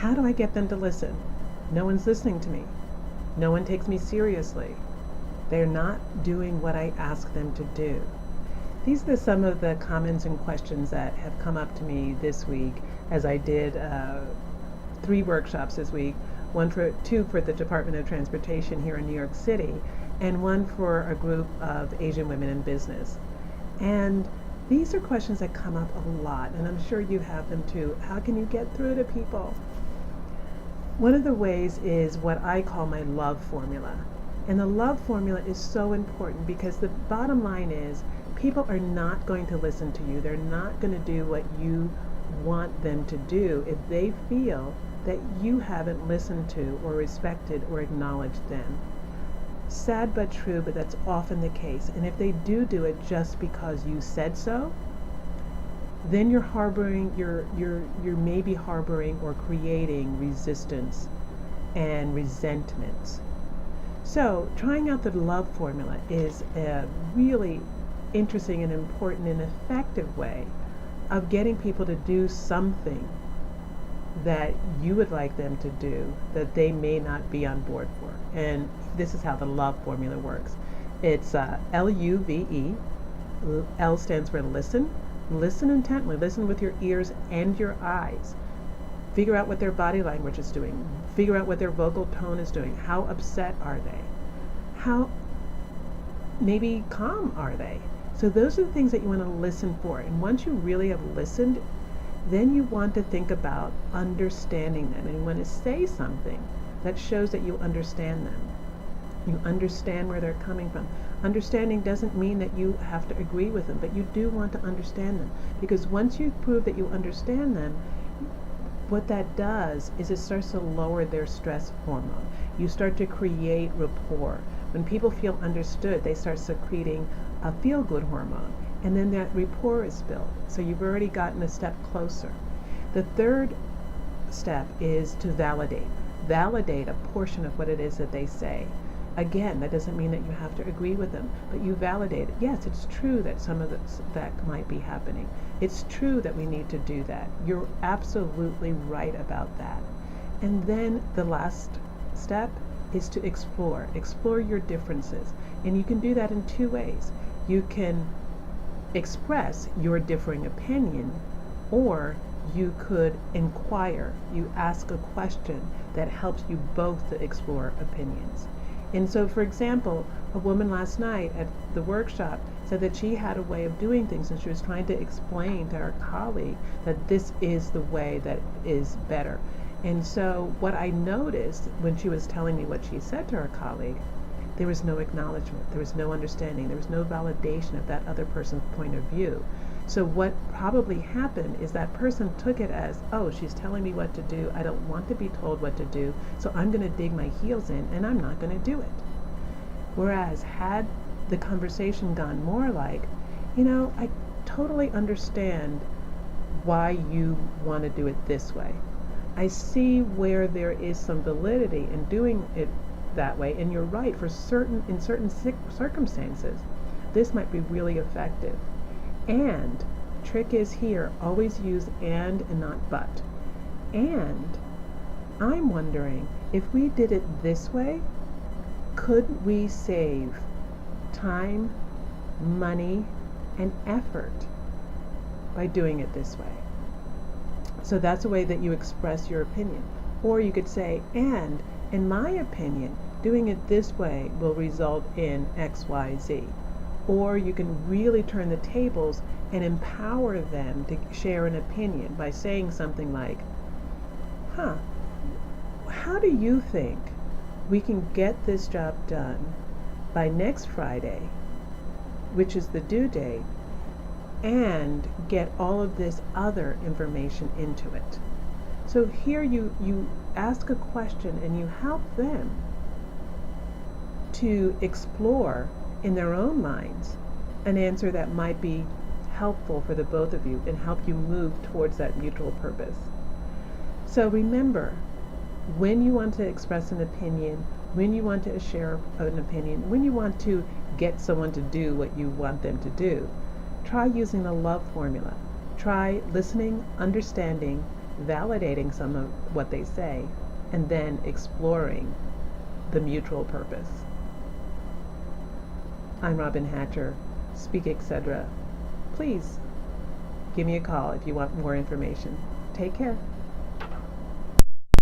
How do I get them to listen? No one's listening to me. No one takes me seriously. They're not doing what I ask them to do. These are some of the comments and questions that have come up to me this week as I did 3 workshops this week, two for the Department of Transportation here in New York City, and one for a group of Asian women in business. And these are questions that come up a lot, and I'm sure you have them too. How can you get through to people? One of the ways is what I call my love formula. And the love formula is so important because the bottom line is people are not going to listen to you. They're not going to do what you want them to do if they feel that you haven't listened to or respected or acknowledged them. Sad but true, but that's often the case. And if they do it just because you said so, then you're maybe harboring or creating resistance and resentment. So trying out the love formula is a really interesting and important and effective way of getting people to do something that you would like them to do that they may not be on board for. And this is how the love formula works. It's LUVE. L stands for listen. Listen intently. Listen with your ears and your eyes. Figure out what their body language is doing. Figure out what their vocal tone is doing. How upset are they? How maybe calm are they? So those are the things that you want to listen for. And once you really have listened, then you want to think about understanding them. And you want to say something that shows that you understand them. You understand where they're coming from. Understanding doesn't mean that you have to agree with them, but you do want to understand them. Because once you prove that you understand them, what that does is it starts to lower their stress hormone. You start to create rapport. When people feel understood, they start secreting a feel-good hormone, and then that rapport is built. So you've already gotten a step closer. The third step is to validate. Validate a portion of what it is that they say. Again, that doesn't mean that you have to agree with them, but you validate it. Yes, it's true that some of that might be happening. It's true that we need to do that. You're absolutely right about that. And then the last step is to explore. Explore your differences. And you can do that in 2 ways. You can express your differing opinion, or you could inquire. You ask a question that helps you both to explore opinions. And so, for example, a woman last night at the workshop said that she had a way of doing things, and she was trying to explain to her colleague that this is the way that is better. And so what I noticed when she was telling me what she said to her colleague, there was no acknowledgement, there was no understanding, there was no validation of that other person's point of view. So what probably happened is that person took it as, oh, she's telling me what to do. I don't want to be told what to do, so I'm going to dig my heels in and I'm not going to do it. Whereas had the conversation gone more like, I totally understand why you want to do it this way. I see where there is some validity in doing it that way, and you're right, in certain circumstances, this might be really effective. And trick is here, always use and not but. And I'm wondering, if we did it this way, could we save time, money, and effort by doing it this way? So that's a way that you express your opinion. Or you could say, and in my opinion, doing it this way will result in X, Y, Z. Or you can really turn the tables and empower them to share an opinion by saying something like, how do you think we can get this job done by next Friday, which is the due date, and get all of this other information into it? So here you ask a question and you help them to explore in their own minds an answer that might be helpful for the both of you and help you move towards that mutual purpose. So remember, when you want to express an opinion, when you want to share an opinion, when you want to get someone to do what you want them to do, try using the love formula. Try listening, understanding, validating some of what they say, and then exploring the mutual purpose. I'm Robin Hatcher, Speak Etc. Please give me a call if you want more information. Take care.